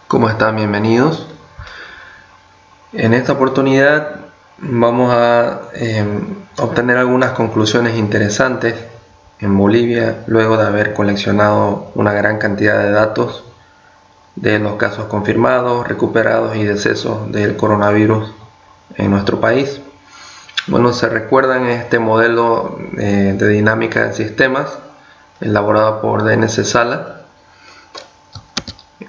¿Cómo están? Bienvenidos. En esta oportunidad vamos a obtener algunas conclusiones interesantes en Bolivia luego de haber coleccionado una gran cantidad de datos de los casos confirmados, recuperados y decesos del coronavirus en nuestro país. Bueno, se recuerdan este modelo de dinámica de sistemas elaborado por DNS Sala.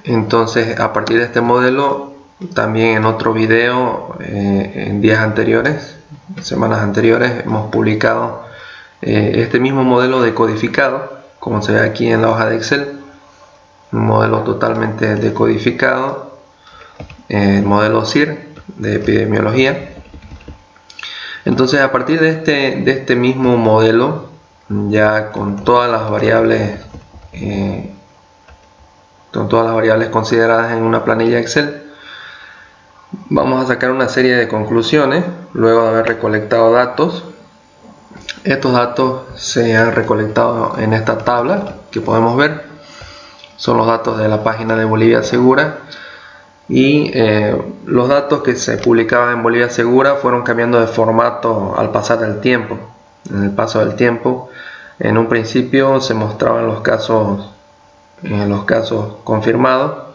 Entonces, a partir de este modelo, también en otro video, en días anteriores, semanas anteriores, hemos publicado este mismo modelo decodificado, como se ve aquí en la hoja de Excel, un modelo totalmente decodificado, el modelo CIR de epidemiología. Entonces, a partir de este mismo modelo, ya con todas las variables consideradas en una planilla Excel, vamos a sacar una serie de conclusiones luego de haber recolectado datos. Estos datos se han recolectado en esta tabla que podemos ver. Son los datos de la página de Bolivia Segura, y los datos que se publicaban en Bolivia Segura fueron cambiando de formato al pasar del tiempo. En el paso del tiempo, en un principio se mostraban los casos confirmados,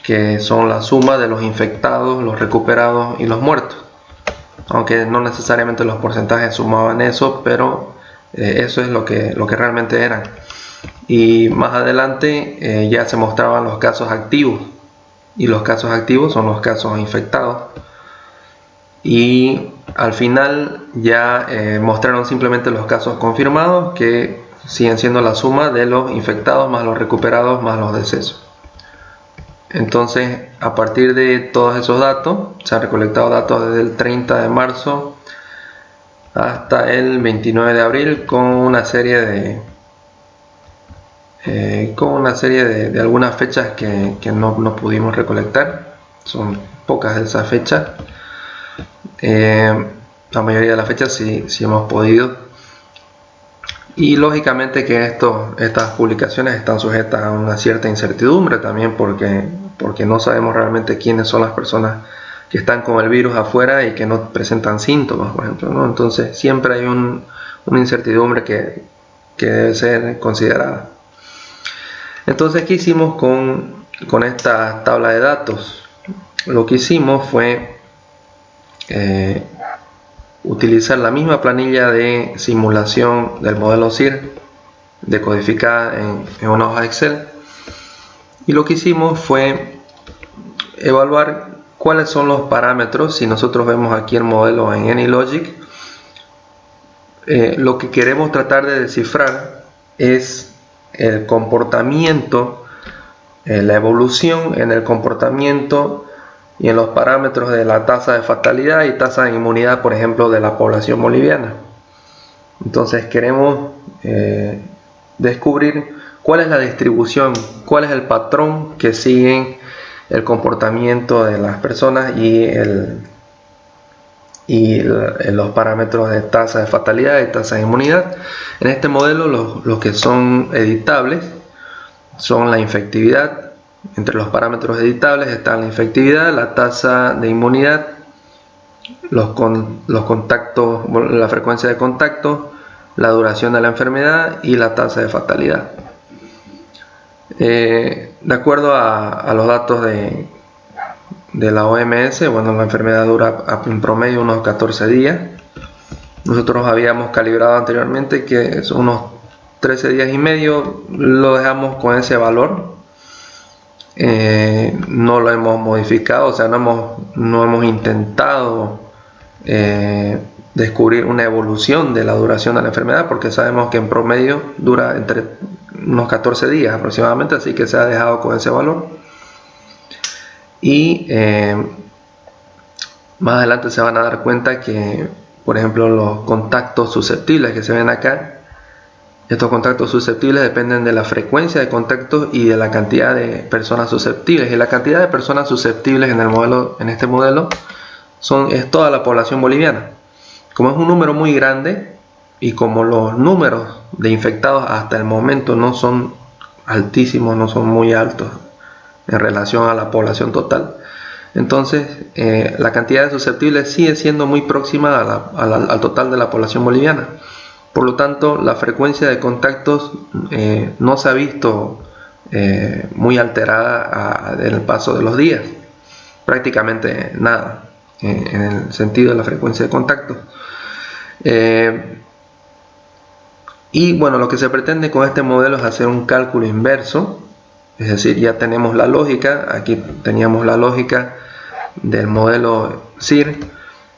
que son la suma de los infectados, los recuperados y los muertos, aunque no necesariamente los porcentajes sumaban eso, pero eso es lo que realmente eran. Y más adelante ya se mostraban los casos activos, y los casos activos son los casos infectados, y al final ya mostraron simplemente los casos confirmados, que siguen siendo la suma de los infectados más los recuperados más los decesos. Entonces, a partir de todos esos datos, se han recolectado datos desde el 30 de marzo hasta el 29 de abril con una serie de algunas fechas que no pudimos recolectar. Son pocas de esas fechas. La mayoría de las fechas sí hemos podido. Y lógicamente que estas publicaciones están sujetas a una cierta incertidumbre también, porque no sabemos realmente quiénes son las personas que están con el virus afuera y que no presentan síntomas, por ejemplo, ¿no? Entonces siempre hay una incertidumbre que debe ser considerada. Entonces, ¿qué hicimos con esta tabla de datos? Lo que hicimos fue utilizar la misma planilla de simulación del modelo CIR decodificada en una hoja Excel, y lo que hicimos fue evaluar cuáles son los parámetros. Si nosotros vemos aquí el modelo en AnyLogic, lo que queremos tratar de descifrar es el comportamiento, la evolución en el comportamiento y en los parámetros de la tasa de fatalidad y tasa de inmunidad, por ejemplo, de la población boliviana. Entonces queremos descubrir cuál es la distribución, cuál es el patrón que siguen el comportamiento de las personas y los parámetros de tasa de fatalidad y tasa de inmunidad. En este modelo los que son editables son la infectividad. Entre los parámetros editables están la infectividad, la tasa de inmunidad, los contactos, la frecuencia de contacto, la duración de la enfermedad y la tasa de fatalidad. De acuerdo a los datos de la OMS, bueno, la enfermedad dura en promedio unos 14 días. Nosotros habíamos calibrado anteriormente que es unos 13 días y medio, lo dejamos con ese valor. No lo hemos modificado, o sea, no hemos intentado descubrir una evolución de la duración de la enfermedad, porque sabemos que en promedio dura entre unos 14 días aproximadamente, así que se ha dejado con ese valor. Y más adelante se van a dar cuenta que, por ejemplo, los contactos susceptibles que se ven acá, estos contactos susceptibles dependen de la frecuencia de contactos y de la cantidad de personas susceptibles. Y la cantidad de personas susceptibles en este modelo es toda la población boliviana. Como es un número muy grande y como los números de infectados hasta el momento no son altísimos, no son muy altos, en relación a la población total. Entonces la cantidad de susceptibles sigue siendo muy próxima al total de la población boliviana. Por lo tanto, la frecuencia de contactos no se ha visto muy alterada en el paso de los días, prácticamente nada en el sentido de la frecuencia de contactos. Y bueno, lo que se pretende con este modelo es hacer un cálculo inverso, es decir, ya tenemos la lógica, aquí teníamos la lógica del modelo SIR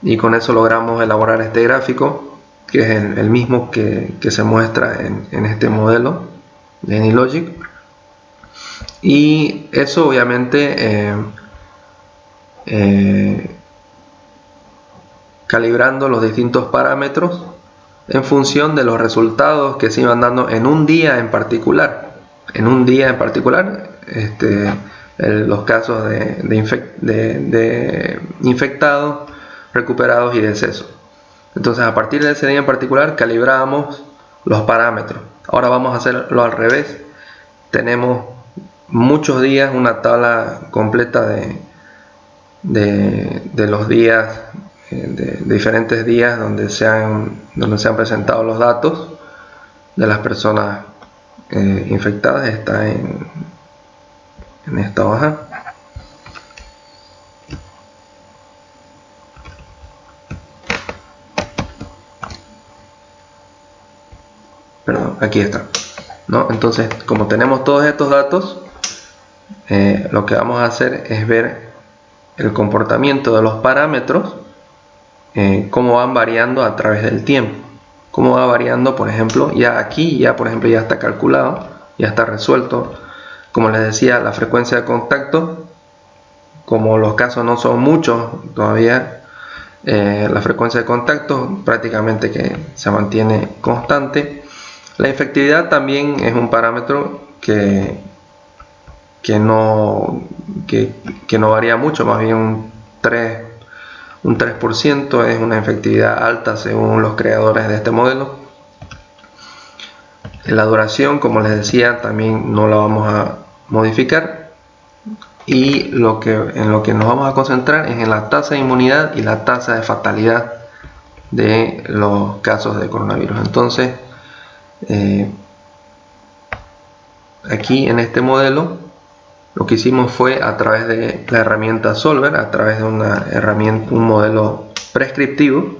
y con eso logramos elaborar este gráfico, que es el mismo que se muestra en este modelo de AnyLogic. Y eso obviamente calibrando los distintos parámetros en función de los resultados que se iban dando en un día en particular. En un día en particular, los casos de infectados, recuperados y decesos. Entonces, a partir de ese día en particular, calibrábamos los parámetros. Ahora vamos a hacerlo al revés. Tenemos muchos días, una tabla completa de los días, de diferentes días donde se han presentado los datos de las personas infectadas. Está en esta hoja. Perdón, aquí está, ¿no? Entonces, como tenemos todos estos datos, lo que vamos a hacer es ver el comportamiento de los parámetros, cómo van variando a través del tiempo, cómo va variando. Por ejemplo, ya aquí ya está calculado, ya está resuelto. Como les decía, la frecuencia de contacto, como los casos no son muchos todavía, la frecuencia de contacto prácticamente que se mantiene constante. La infectividad también es un parámetro que no varía mucho, más bien un 3% es una efectividad alta según los creadores de este modelo. La duración, como les decía, también no la vamos a modificar, y en lo que nos vamos a concentrar es en la tasa de inmunidad y la tasa de fatalidad de los casos de coronavirus. Entonces, aquí en este modelo lo que hicimos fue, a través de la herramienta Solver, a través de un modelo prescriptivo,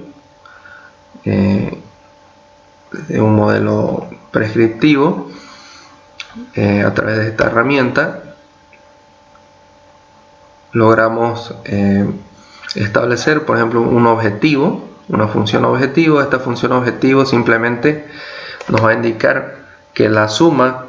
a través de esta herramienta logramos establecer, por ejemplo, un objetivo, una función objetivo. Esta función objetivo simplemente nos va a indicar que la suma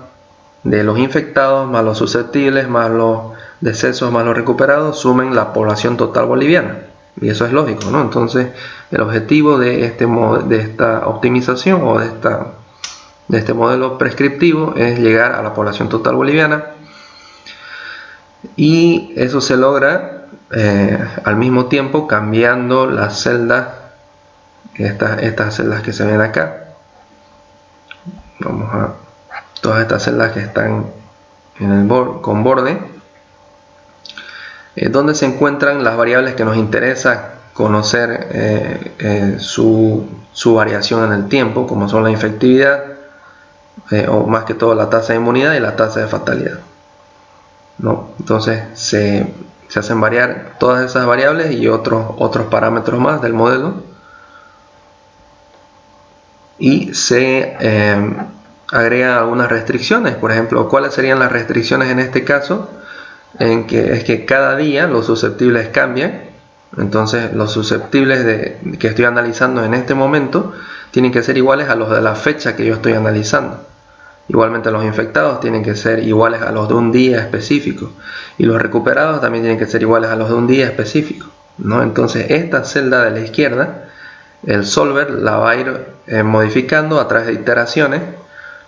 de los infectados más los susceptibles más los decesos más los recuperados sumen la población total boliviana, y eso es lógico, ¿no? Entonces, el objetivo de esta optimización o de este modelo prescriptivo es llegar a la población total boliviana, y eso se logra al mismo tiempo cambiando las celdas, estas celdas que se ven acá. Vamos a todas estas celdas que están con borde, donde se encuentran las variables que nos interesa conocer su variación en el tiempo, como son la infectividad, o más que todo la tasa de inmunidad y la tasa de fatalidad, ¿no? Entonces se hacen variar todas esas variables y otros parámetros más del modelo, y se agregan algunas restricciones. Por ejemplo, ¿cuáles serían las restricciones en este caso? Es que cada día los susceptibles cambian. Entonces, los susceptibles que estoy analizando en este momento tienen que ser iguales a los de la fecha que yo estoy analizando. Igualmente, los infectados tienen que ser iguales a los de un día específico, y los recuperados también tienen que ser iguales a los de un día específico, ¿no? Entonces, esta celda de la izquierda, el solver la va a ir modificando a través de iteraciones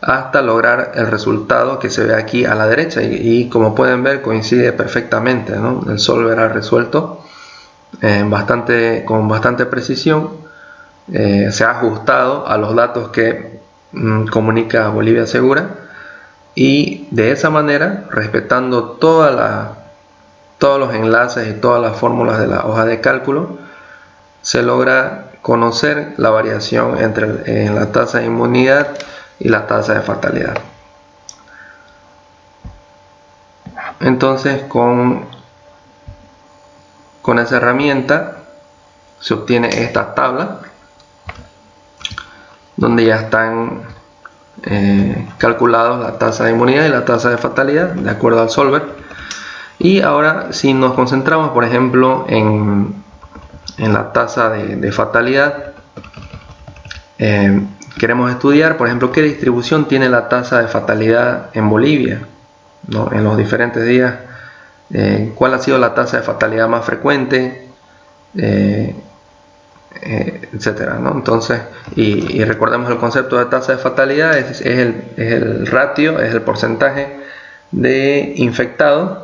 hasta lograr el resultado que se ve aquí a la derecha, y como pueden ver coincide perfectamente, ¿no? El solver ha resuelto con bastante precisión, se ha ajustado a los datos que comunica Bolivia Segura, y de esa manera, respetando todos los enlaces y todas las fórmulas de la hoja de cálculo, se logra conocer la variación en la tasa de inmunidad y la tasa de fatalidad. Entonces, con esa herramienta se obtiene esta tabla donde ya están calculados la tasa de inmunidad y la tasa de fatalidad de acuerdo al solver. Y ahora, si nos concentramos por ejemplo en la tasa de fatalidad, queremos estudiar por ejemplo qué distribución tiene la tasa de fatalidad en Bolivia, ¿no? En los diferentes días, cuál ha sido la tasa de fatalidad más frecuente, etcétera, ¿no? Entonces, y recordemos el concepto de tasa de fatalidad es el ratio, es el porcentaje de infectados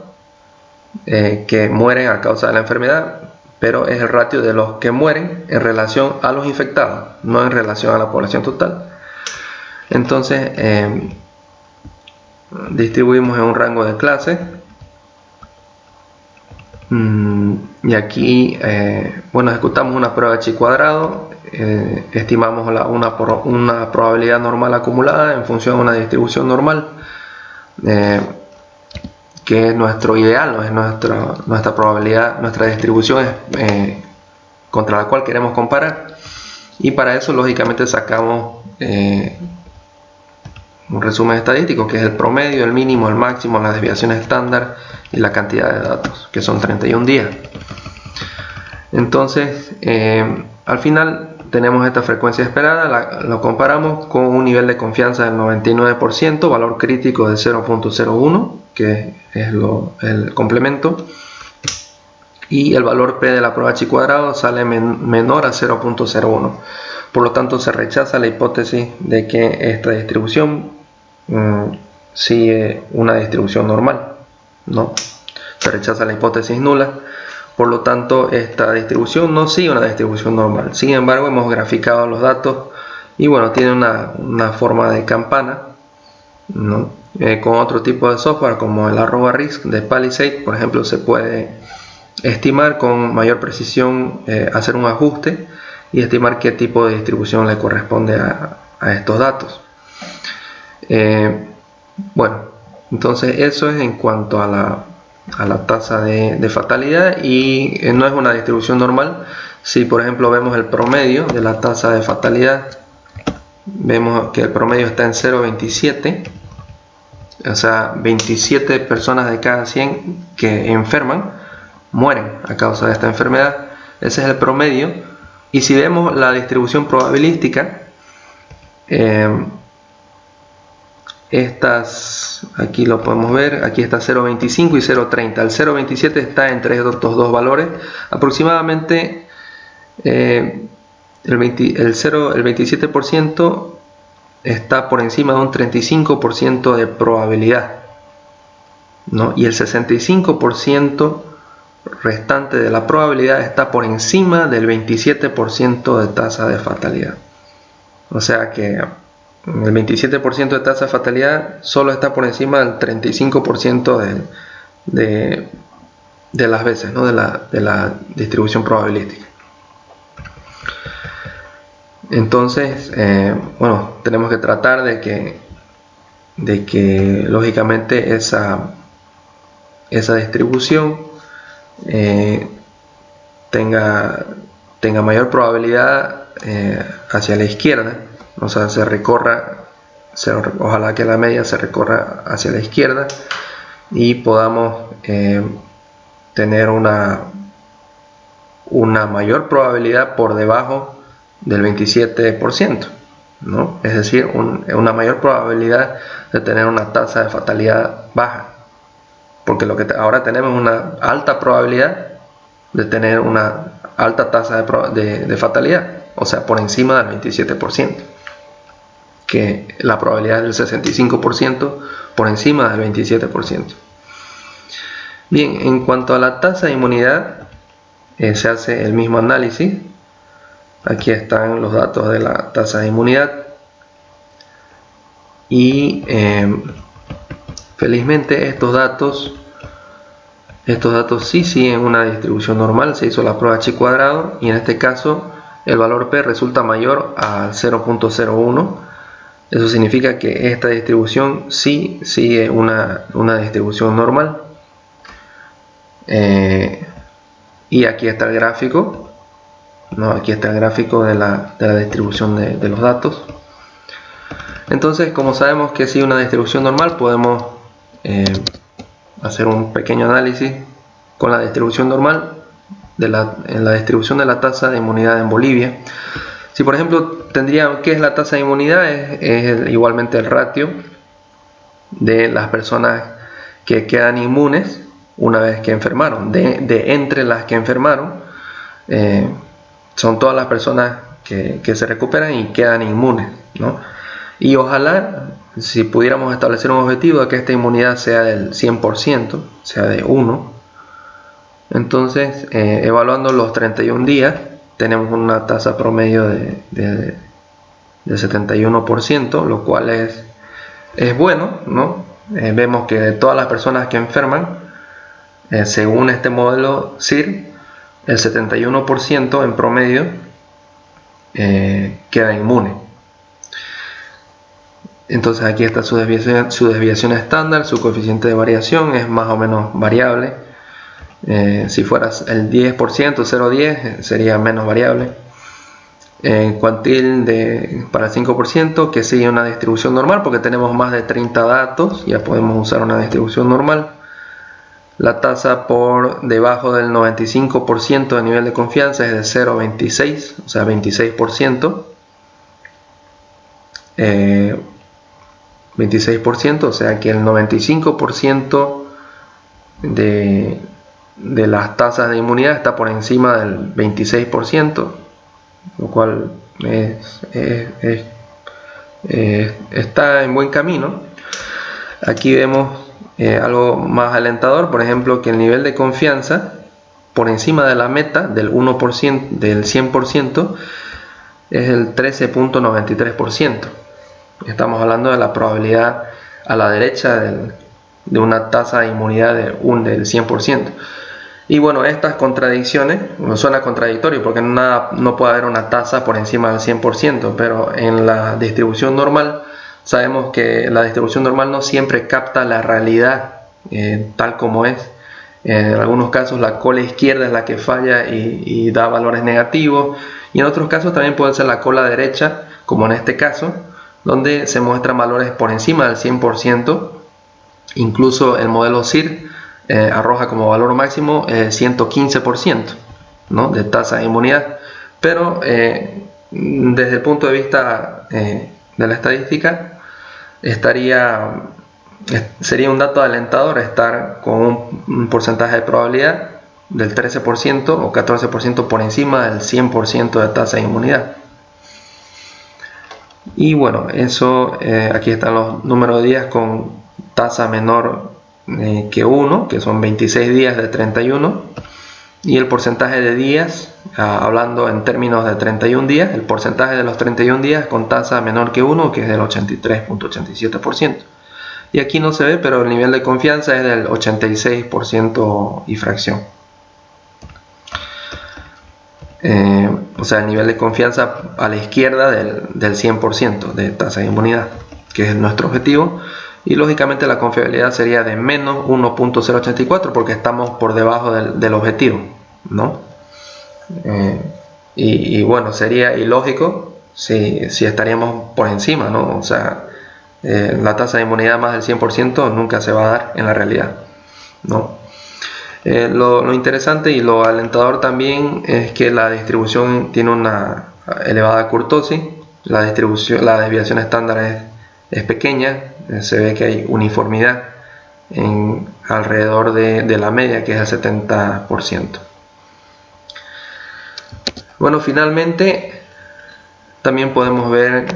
que mueren a causa de la enfermedad, pero es el ratio de los que mueren en relación a los infectados, no en relación a la población total. Entonces, distribuimos en un rango de clase. Y aquí, bueno, ejecutamos una prueba de chi cuadrado, estimamos una probabilidad normal acumulada en función de una distribución normal, que es nuestro ideal, no es nuestra probabilidad, nuestra distribución contra la cual queremos comparar. Y para eso, lógicamente, sacamos un resumen estadístico, que es el promedio, el mínimo, el máximo, las desviaciones estándar y la cantidad de datos, que son 31 días. Entonces, al final tenemos esta frecuencia esperada, lo comparamos con un nivel de confianza del 99%, valor crítico de 0.01, que es el complemento, y el valor P de la prueba chi cuadrado sale menor a 0.01. Por lo tanto, se rechaza la hipótesis de que esta distribución sigue una distribución normal, ¿no? Se rechaza la hipótesis nula. Por lo tanto, esta distribución no sigue una distribución normal. Sin embargo, hemos graficado los datos y bueno, tiene una forma de campana, ¿no? Con otro tipo de software como el @risk de Palisade, por ejemplo, se puede estimar con mayor precisión, hacer un ajuste y estimar qué tipo de distribución le corresponde a estos datos. Bueno, entonces eso es en cuanto a la tasa de fatalidad, y no es una distribución normal. Si por ejemplo vemos el promedio de la tasa de fatalidad, vemos que el promedio está en 0.27, o sea, 27 personas de cada 100 que enferman mueren a causa de esta enfermedad. Ese es el promedio. Y si vemos la distribución probabilística, aquí lo podemos ver, aquí está 0.25 y 0.30. El 0.27 está entre estos dos valores. Aproximadamente el 27% está por encima de un 35% de probabilidad, ¿no? Y el 65% restante de la probabilidad está por encima del 27% de tasa de fatalidad. O sea que el 27% de tasa de fatalidad solo está por encima del 35% de las veces, ¿no? de la distribución probabilística. Entonces, bueno, tenemos que tratar de que lógicamente esa distribución tenga mayor probabilidad hacia la izquierda, o sea, ojalá que la media se recorra hacia la izquierda y podamos tener una mayor probabilidad por debajo del 27%, ¿no? Es decir, una mayor probabilidad de tener una tasa de fatalidad baja, porque lo que ahora tenemos es una alta probabilidad de tener una alta tasa de fatalidad, o sea, por encima del 27%, que la probabilidad es del 65% por encima del 27%. Bien, en cuanto a la tasa de inmunidad, se hace el mismo análisis. Aquí están los datos de la tasa de inmunidad y Felizmente estos datos sí siguen una distribución normal. Se hizo la prueba Chi cuadrado y en este caso el valor P resulta mayor a 0.01. Eso significa que esta distribución sí sigue una distribución normal. Y aquí está el gráfico, ¿no? Aquí está el gráfico de la distribución de los datos. Entonces, como sabemos que sigue una distribución normal, podemos hacer un pequeño análisis con la distribución normal en la distribución de la tasa de inmunidad en Bolivia. Si por ejemplo ¿qué es la tasa de inmunidad? Es igualmente el ratio de las personas que quedan inmunes una vez que enfermaron. De entre las que enfermaron, son todas las personas que se recuperan y quedan inmunes, ¿no? Y ojalá, si pudiéramos establecer un objetivo de que esta inmunidad sea del 100%, sea de 1, entonces evaluando los 31 días, tenemos una tasa promedio de 71%, lo cual es bueno, ¿no? Vemos que de todas las personas que enferman, según este modelo SIR, el 71% en promedio queda inmune. Entonces aquí está su desviación estándar, su coeficiente de variación es más o menos variable. Si fuera el 10%, 0,10 sería menos variable. Cuantil para el 5%, que sigue una distribución normal porque tenemos más de 30 datos, ya podemos usar una distribución normal. La tasa por debajo del 95% de nivel de confianza es de 0,26, o sea 26%. 26%, o sea que el 95% de las tasas de inmunidad está por encima del 26%, lo cual está en buen camino. Aquí vemos algo más alentador, por ejemplo, que el nivel de confianza por encima de la meta del 1%, del 100%, es el 13.93%. Estamos hablando de la probabilidad a la derecha de una tasa de inmunidad del 100%. Y bueno, estas contradicciones, no suena contradictorio porque no puede haber una tasa por encima del 100%, pero en la distribución normal sabemos que la distribución normal no siempre capta la realidad tal como es. En algunos casos la cola izquierda es la que falla y da valores negativos, y en otros casos también puede ser la cola derecha, como en este caso, donde se muestran valores por encima del 100%. Incluso el modelo SIR arroja como valor máximo 115%, ¿no?, de tasa de inmunidad. Pero desde el punto de vista de la estadística, sería un dato alentador estar con un porcentaje de probabilidad del 13% o 14% por encima del 100% de tasa de inmunidad. Y bueno, eso aquí están los números de días con tasa menor que 1, que son 26 días de 31, y el porcentaje de días, hablando en términos de 31 días, el porcentaje de los 31 días con tasa menor que 1, que es del 83.87%. Y aquí no se ve, pero el nivel de confianza es del 86% y fracción. O sea, el nivel de confianza a la izquierda del 100% de tasa de inmunidad, que es nuestro objetivo. Y lógicamente la confiabilidad sería de menos 1.084 porque estamos por debajo del objetivo, ¿no? Y bueno, sería ilógico si estaríamos por encima, ¿no? O sea, la tasa de inmunidad más del 100% nunca se va a dar en la realidad, ¿no? Lo interesante y lo alentador también es que la distribución tiene una elevada kurtosis. La desviación estándar es pequeña, se ve que hay uniformidad alrededor de la media, que es el 70%. Bueno, finalmente también podemos ver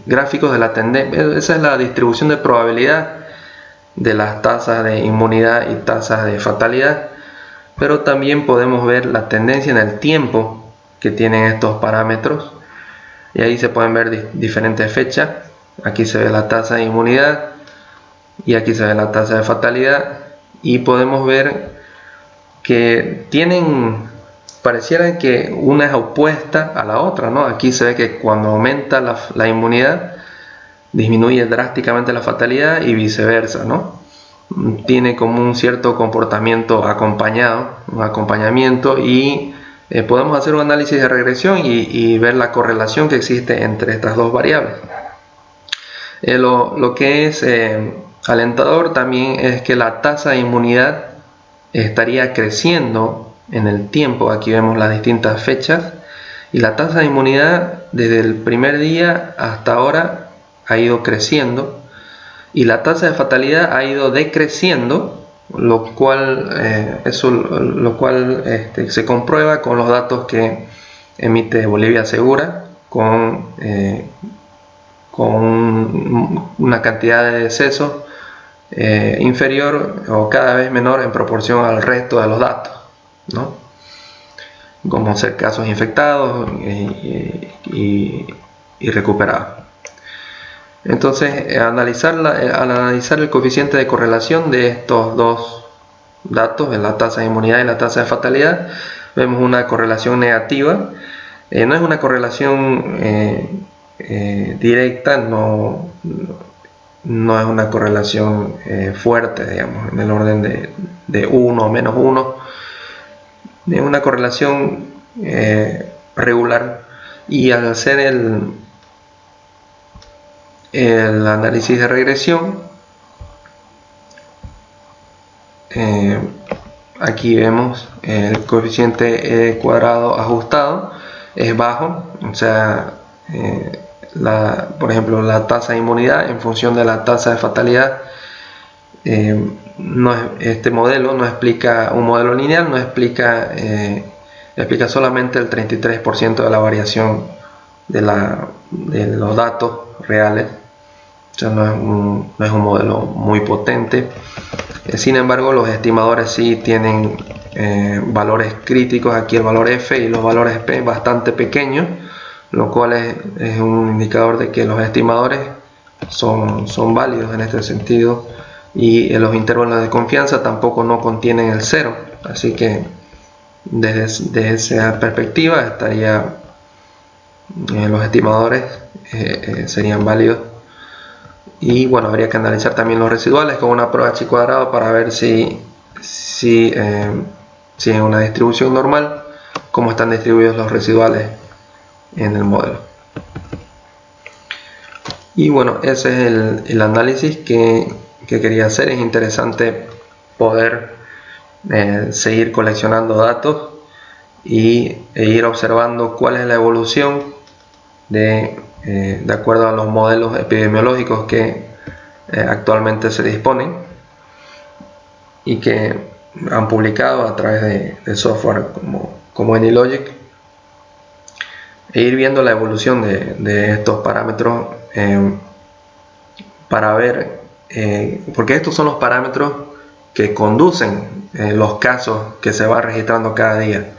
gráficos de la tendencia. Esa es la distribución de probabilidad de las tasas de inmunidad y tasas de fatalidad, pero también podemos ver la tendencia en el tiempo que tienen estos parámetros, y ahí se pueden ver diferentes fechas. Aquí se ve la tasa de inmunidad y aquí se ve la tasa de fatalidad, y podemos ver que pareciera que una es opuesta a la otra, ¿no? Aquí se ve que cuando aumenta la inmunidad disminuye drásticamente la fatalidad y viceversa, ¿no? Tiene como un cierto comportamiento un acompañamiento, y podemos hacer un análisis de regresión y ver la correlación que existe entre estas dos variables. Lo que es alentador también es que la tasa de inmunidad estaría creciendo en el tiempo. Aquí vemos las distintas fechas, y la tasa de inmunidad desde el primer día hasta ahora ha ido creciendo, y la tasa de fatalidad ha ido decreciendo, lo cual se comprueba con los datos que emite Bolivia Segura, con una cantidad de decesos inferior o cada vez menor en proporción al resto de los datos, ¿no? Como ser casos infectados y recuperados. Entonces, al analizar el coeficiente de correlación de estos dos datos, de la tasa de inmunidad y la tasa de fatalidad, vemos una correlación negativa. No es una correlación directa, no es una correlación fuerte, digamos, en el orden de 1 o menos 1. Es una correlación regular, y al hacer el análisis de regresión, aquí vemos el coeficiente cuadrado ajustado es bajo, o sea, por ejemplo, la tasa de inmunidad en función de la tasa de fatalidad. Este modelo no explica, un modelo lineal no explica, explica solamente el 33% de la variación de los datos reales. O sea, no es un modelo muy potente. Sin embargo, los estimadores sí tienen valores críticos. Aquí el valor F y los valores P bastante pequeños, lo cual es un indicador de que los estimadores son válidos en este sentido, y los intervalos de confianza tampoco no contienen el 0, así que desde esa perspectiva los estimadores serían válidos. Y bueno, habría que analizar también los residuales con una prueba chi cuadrado para ver si en una distribución normal, cómo están distribuidos los residuales en el modelo. Y bueno, ese es el análisis que quería hacer. Es interesante poder seguir coleccionando datos e ir observando cuál es la evolución de acuerdo a los modelos epidemiológicos que actualmente se disponen y que han publicado a través de software como AnyLogic, e ir viendo la evolución de estos parámetros para ver, porque estos son los parámetros que conducen los casos que se van registrando cada día,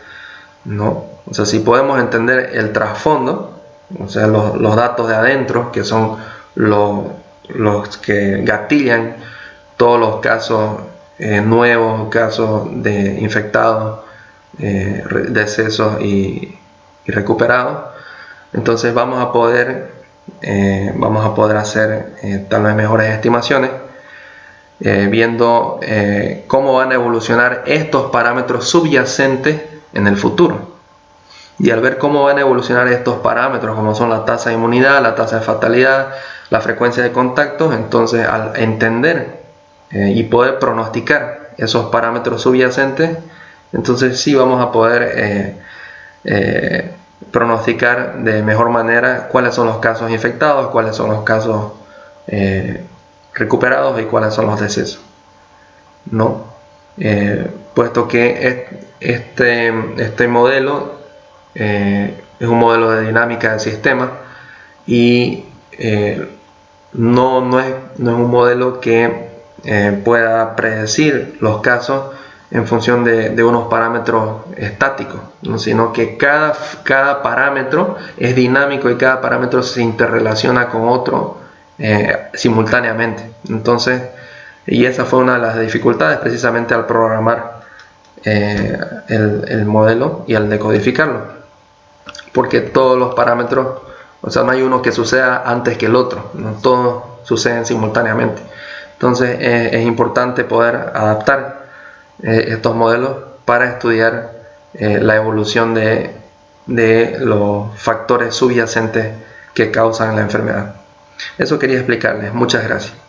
¿no? O sea, si podemos entender el trasfondo, o sea, los datos de adentro, que son los que gatillan todos los casos nuevos, casos de infectados, decesos y recuperados, entonces vamos a poder hacer tal vez mejores estimaciones, viendo cómo van a evolucionar estos parámetros subyacentes en el futuro. Y al ver cómo van a evolucionar estos parámetros, como son la tasa de inmunidad, la tasa de fatalidad, la frecuencia de contactos, entonces al entender y poder pronosticar esos parámetros subyacentes, entonces sí vamos a poder pronosticar de mejor manera cuáles son los casos infectados, cuáles son los casos recuperados y cuáles son los decesos, ¿no? Puesto que este modelo es un modelo de dinámica del sistema y no es un modelo que pueda predecir los casos en función de unos parámetros estáticos, ¿no? Sino que cada parámetro es dinámico y cada parámetro se interrelaciona con otro simultáneamente. Entonces Y esa fue una de las dificultades precisamente al programar el modelo y al decodificarlo, porque todos los parámetros, o sea, no hay uno que suceda antes que el otro, no todos suceden simultáneamente. Entonces es importante poder adaptar estos modelos para estudiar la evolución de los factores subyacentes que causan la enfermedad. Eso quería explicarles. Muchas gracias.